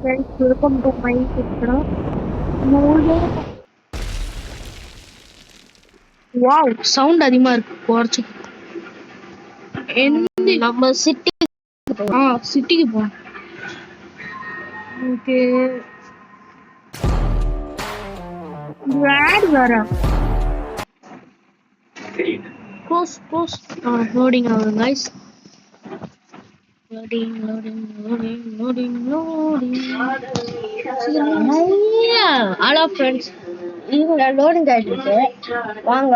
Guys, welcome to my channel. Wow, sound அதிகமா இருக்கு. குறைச்சு. நம்ம சிட்டிக்கு போறோம். ஓகே. Rad வர. Close. Loading ஆகுது guys. Loading. Hello friends. இவங்க லோடிங் ஆயிட்டு இருக்கு. வாங்க.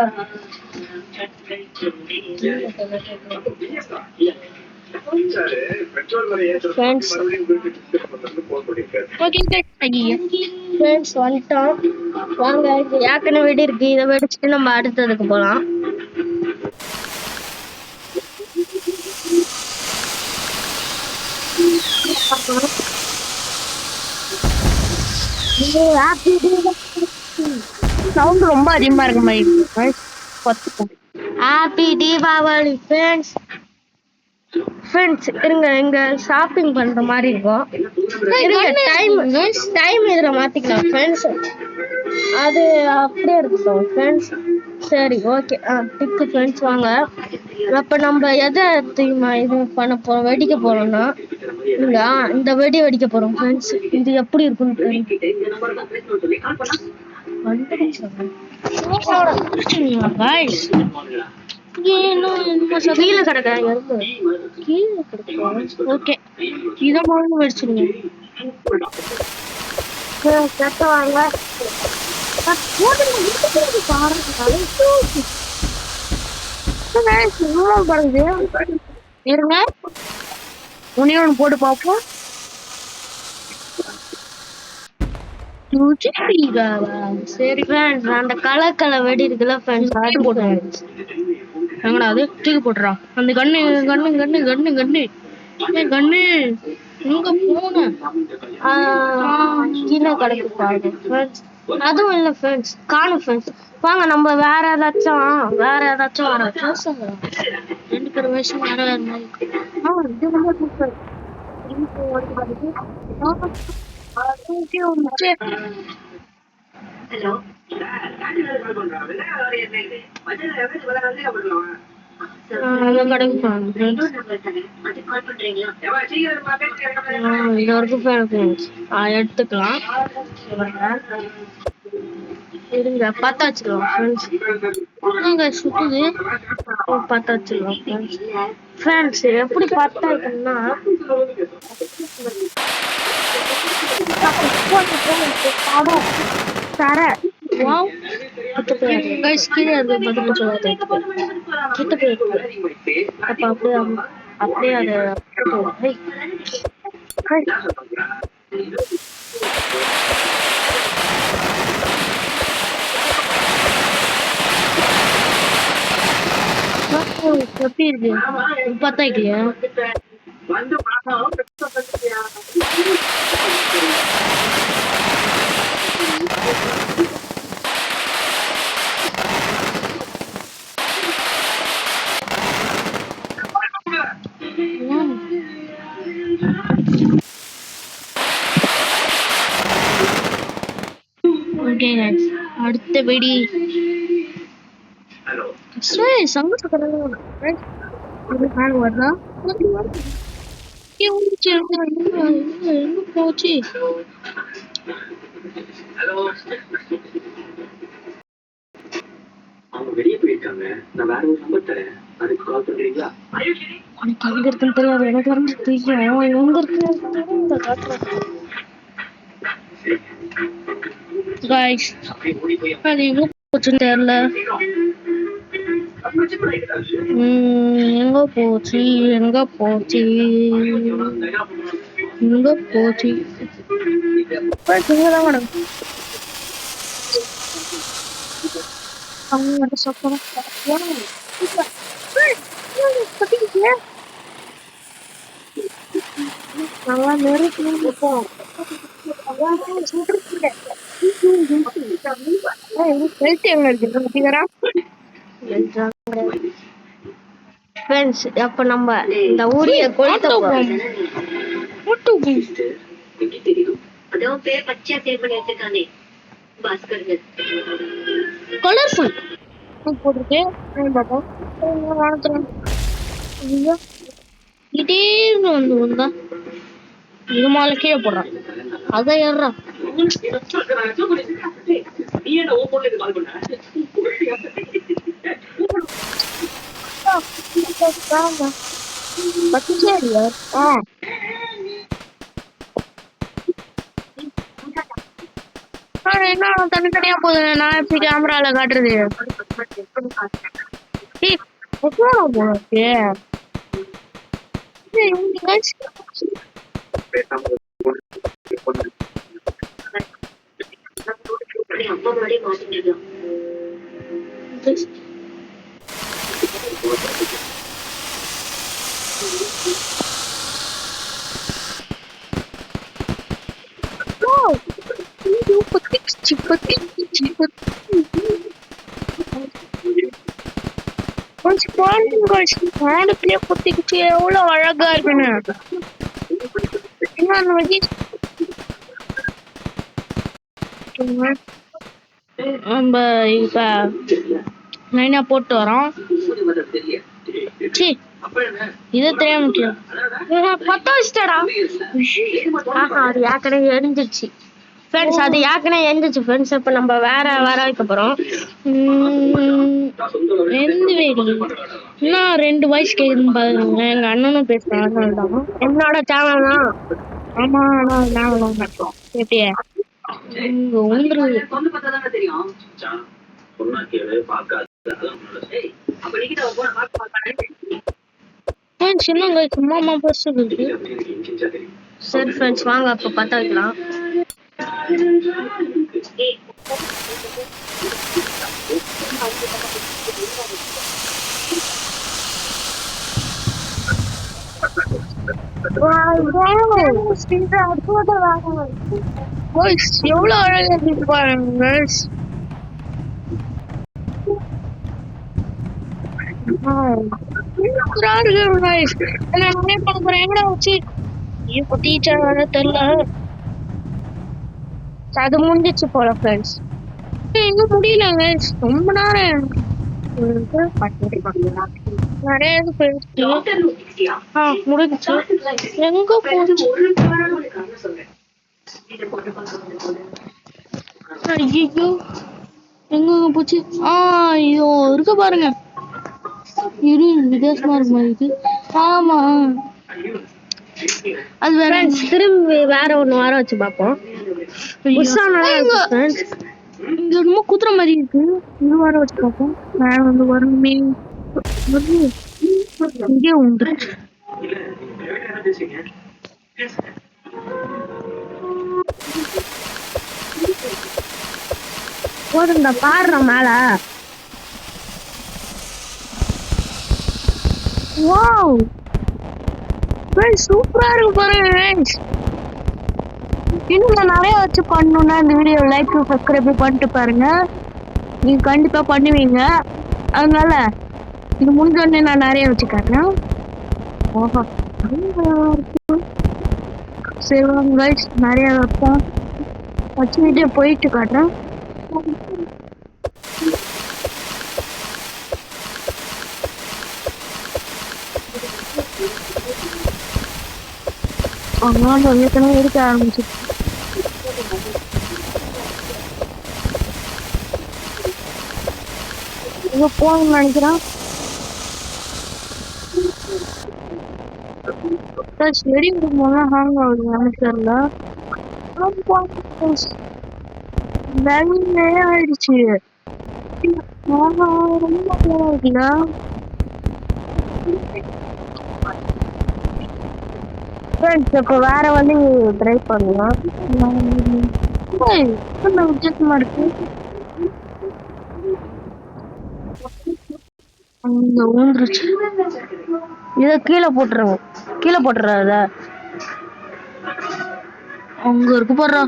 Friends. Okay, friends வந்துட்டோம். வாங்க ஏற்கனவே வெடி இருக்கு. இதை வெடிச்சுட்டு நம்ம அடுத்ததுக்கு போலாம். சவுண்ட் ரொம்ப அதிகமா இருக்கு மாதிரி ஹாப்பி தீபாவளி ஃப்ரெண்ட்ஸ் இருங்க எங்க ஷாப்பிங் பண்ற மாதிரி இருக்கும். டைம் இதுல மாத்திக்கலாம் ஃப்ரெண்ட்ஸ். அது அப்படியே இருக்கும் ஃப்ரெண்ட்ஸ். சரி ஓகே டிக்கு ஃப்ரெண்ட்ஸ் வாங்க. அப்ப நம்ம எதை இது பண்ண போறோம், வெடிக்க போறோம்னா இந்த வெடி வெடிக்க போறோம் ஃப்ரெண்ட்ஸ். இது எப்படி இருக்குன்னு தெரியும். கீழே கிடக்காங்க ஓகே இதை மூணு வச்சிருங்க. இருங்க ஒன்னு போட்டு பார்ப்போம். சரி ஃப்ரெண்ட்ஸ் அந்த கலர் வெடி இருக்குல்ல ஃப்ரெண்ட்ஸ் அது போட்டுருங்க. எங்கடா அது தூக்கி போட்டுறா அந்த கண்ணு எங்க போன கீழே கிடக்கு பாருங்க ஃப்ரெண்ட்ஸ். அதுவும் இல்லை ஃப்ரெண்ட்ஸ் காணும் ஃப்ரெண்ட்ஸ். வாங்க நம்ம வேற ஏதாச்சும் வர ரெண்டு பேர் வயசும் வேற மாதிரி. இது ரொம்ப சூப்பர். எடுத்துக்கலாம் இருங்க பார்த்தா வச்சுக்கலாம் சுத்துது பார்த்தா வச்சுக்கலாம் ஃப்ரெண்ட்ஸ். எப்படி பார்த்தா இருக்குன்னா தர வாவ் கைஸ் கீழே இருக்கு பதில் சொல்லாத கிட்ட போய் அப்ப அப்படியே அதை எப்படி இருக்கு பார்த்தா இல்லையா அடுத்த வெடி வருதா போச்சு. வெளியே போயிருக்காங்க. நான் வேற ஒரு நம்பர் தரேன், அதுக்கு கால் பண்றீங்களா? உனக்கு எங்க இருக்குன்னு தெரியாது, எனக்கு வந்து தெரியும் எங்க இருக்கு காட்டுறேன். காய்ஸ் அது எங்க போச்சுன்னு தெரியல. எங்க போச்சு அப்ப நம்ம இந்த ஊரிய கொளுத்த போறோம். கலர்ஃபுல் போட்டுட்டு பார்ப்போம். திடீர்னு வந்து வந்தா இது மேல கீழே போடுறான். அதை ஏறா என்ன தனித்தனியா போகுது. நான் எப்படி கேமரால காட்டுறது? எவ்வளவு அழகா இருக்குன்னு நம்ம இப்ப லைனா போட்டு வரோம். இதை தெரியாம பத்த வச்சுட்டா. அது ஏற்கனவே எரிஞ்சிச்சு ஃப்ரெண்ட்ஸ். அது ஏற்கனவே எரிஞ்சிச்சு ஃப்ரெண்ட்ஸ். இப்ப நம்ம வேற வைக்க போறோம். எந்த வேடி இன்னும் 2 வாய்ஸ் கேக்குதுன்னு பாருங்க. எங்க அண்ணனும் பேசுறாங்க. என்னோட சேனல் தான். ஆமா எப்படியே சும்மா சரி ஃப்ரெண்ட்ஸ் வாங்க அப்ப பத்த வைக்கலாம். எவ்வளவு அழகா இருக்கு பாருங்க. அது முடிஞ்சிச்சு போல ஃப்ரெண்ட்ஸ். இன்னும் முடியலங்க ரொம்ப நேரம். நிறைய முடிஞ்சிச்சு. எங்க போச்சு? ஐயோ எங்க போச்சு? ஐயோ இருக்க பாருங்க. இரு வித்தியாசமா இருக்கு மாதிரி. ஆமா அது வேற. திரும்பி வேற ஒண்ணு வர வச்சு பாப்போம். இங்க ரொம்ப குத்துற மாதிரி இருக்கு. இது வர வச்சு பாப்போம். வேற வந்து வரணுமே. இங்கே வந்துருச்சு. போதுங்க பாடுறோம் மேல. வாவ் சூப்பரா இருக்கு பாருங்க. இன்னும் நிறைய வச்சு பண்ணணும்னா இந்த வீடியோ லைக் சப்ஸ்கிரைப் பண்ணிட்டு பாருங்க. நீங்க கண்டிப்பா பண்ணுவீங்க. அதனால இது முடிஞ்சோடனே நான் நிறைய வச்சு காட்டுறேன். சரி கைஸ் நிறைய வைப்போம். வச்சு வீடியோ போயிட்டு காட்டுறேன். ஏற்கனவே இருக்க ஆரம்பிச்சு. போகணும்னு நினைக்கிறேன். செடி போதும் ஹேங் ஆகுது நினைக்கிறல. ஆயிடுச்சு. ரொம்ப இருக்குல்ல. இப்ப வேற வழி ட்ரை பண்ணலாம். வித்தியாசமா இருக்கு. ஊந்துருச்சு. இத கீழே போட்டுருவோம். கீழே போட்டுறாத. அங்க இருக்கு போடுறா.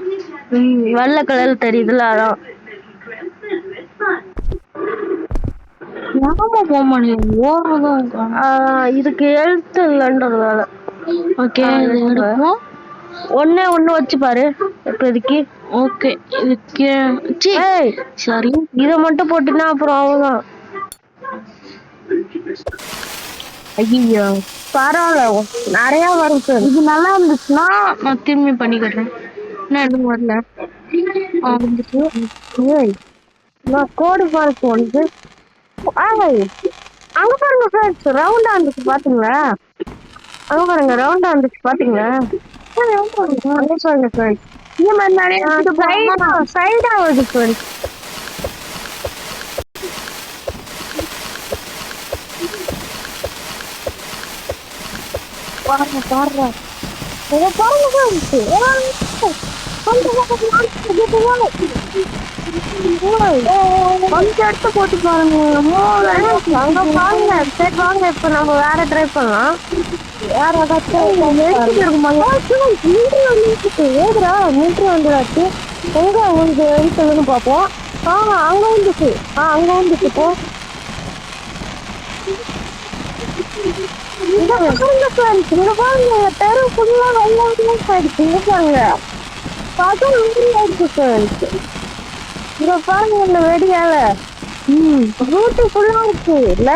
வெள்ளை கலர் தெரியுதுல அதான். போக மாட்டேங்குது. இதுக்கு எழுத்து இல்லைன்றதால. ஓகே எடுப்போம். ஒண்ணே ஒண்ணு வச்சு பாரு இப்போதைக்கு. ஓகே இதுக்கு சரி இதை மட்டும் போட்டுனா அப்புறம் அவ்வளவுதான். ஐயோ பரவாயில்ல, நிறைய வரும் சார். இது நல்லா இருந்துச்சுன்னா நான் திரும்பி பண்ணிக்கிறேன். என்ன எதுவும் வரல. நான் கோடு பார்க்க வந்து அங்க பாருங்க ஃப்ரெண்ட்ஸ், ரவுண்டா இருந்துச்சு பாத்தீங்களா? அங்க பாருங்க, ரவுண்டா இருந்துச்சு பாத்தீங்களா? அங்க பாருங்க ஃப்ரெண்ட்ஸ், இந்த மாதிரி நிறைய சைடா வருது ஃப்ரெண்ட்ஸ். பாருங்க பாருங்க இதை பாருங்க ஃப்ரெண்ட்ஸ். கொஞ்சம் எடுத்து போட்டு பாருங்க. அங்க பாருங்க. சரி வாங்க, இப்ப நம்ம வேற ட்ரை பண்ணலாம். வேற ஏதாச்சும் ஏதுரா மீட்டர் வந்துடாச்சு. எங்க உங்களுக்கு இருக்குதுன்னு பார்ப்போம். அங்க வந்துச்சு. அங்க வந்துச்சு. இப்போ இங்க பாருங்க, தெரு ஃபுல்லா நல்லா ஆயிடுச்சு. இங்க பாருங்க, பார்த்தா ஆயிடுச்சு ஃப்ரெண்ட்ஸ். இங்க பாருங்க, இந்த வெடியால ரூட்டு ஃபுல்லா இருக்கு இல்ல?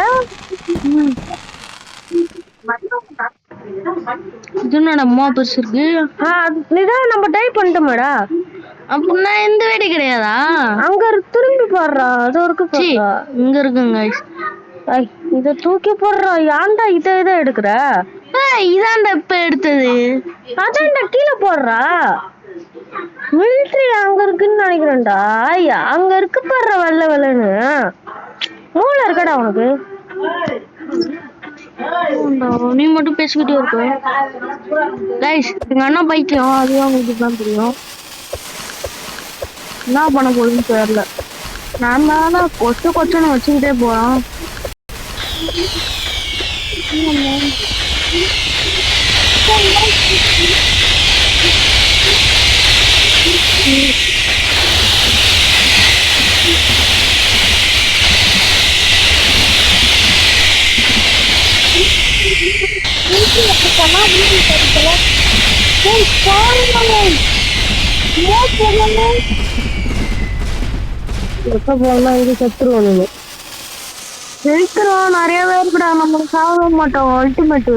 இது என்னடா பெருசு இருக்கு. இதான் நம்ம டைப் பண்ணிட்டோமேடா. அப்படின்னா எந்த வெடி கிடையாதா? அங்க திரும்பி போடுறா, அது இருக்கு. இங்க இருக்குங்க. இத தூக்கி போடுறா. ஏன்டா இதை எடுக்கிற? இதான்டா இப்ப எடுத்தது. அதான்டா கீழே போடுறா. மிலிட்ரி அங்க இருக்குன்னு நினைக்கிறேன்டா. அங்க இருக்கு பாடுற வெள்ளை வெள்ளன்னு. மூளை இருக்கடா உனக்கு. நீ மட்டும் பேசிக்கிட்டே இருக்க. எங்க அண்ணா பைத்தியம், அதுதான் உங்களுக்கு தான் தெரியும். என்ன பண்ண போகுதுன்னு தெரியல. நான் தான் கொச்சன்னு வச்சுக்கிட்டே போறான். இது செத்துருவோம். ஜெயிக்கிறோம், நிறைய பேர் கூட நம்ம சாக மாட்டோம். அல்டிமேட்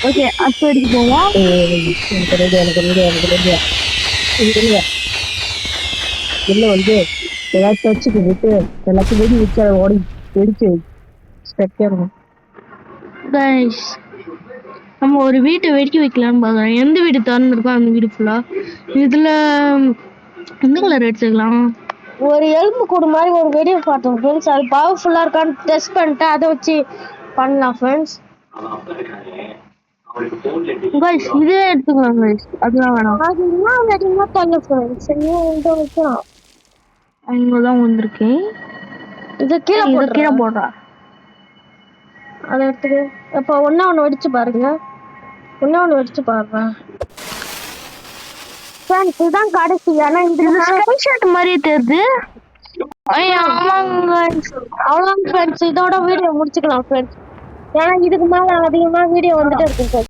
ஓகே, அடுத்த அடிக்கு போவோம். இல்ல வந்து ஏதாச்சும் வச்சுக்கு விட்டு எல்லாத்தையும் வெடி வச்சு அதை ஓடி வெடிச்சு ஸ்பெக்டரும். நம்ம ஒரு வீட்டை வெடிக்க வைக்கலாம்னு பாக்குறோம். எந்த வீடு திறந்துருக்கோ அந்த வீடு ஃபுல்லா. இதுல எந்த கலர் எடுத்துக்கலாம்? ஒரு எலும்பு கூடு மாதிரி ஒரு வெடியை பார்த்தோம் ஃப்ரெண்ட்ஸ். அது பவர்ஃபுல்லா இருக்கான்னு டெஸ்ட் பண்ணிட்டு அதை வச்சு பண்ணலாம் ஃப்ரெண்ட்ஸ். இதே எடுத்துக்கலாம் கைஸ், அதெல்லாம் வேணாம். அது என்ன வெடினா பண்ண ஃப்ரெண்ட்ஸ். இதை வைக்கலாம். அங்கதான் வந்திருக்கேன். இதை கீழே போடுறா. அதை எடுத்துக்க. இப்போ ஒண்ணு வெடிச்சு பாருங்க. ஒண்ணு வெடிச்சு பாருங்க ஃப்ரெண்ட்ஸ். இதுதான் கடைசி. ஏன்னா இது ஸ்கிரீன்ஷாட் மாதிரி தெரியுது. அவ்வளோதான் ஃப்ரெண்ட்ஸ். இதோட வீடியோ முடிச்சுக்கலாம் ஃப்ரெண்ட்ஸ். ஏன்னா இதுக்கு மேல அதிகமா வீடியோ வந்துட்டு இருக்கு.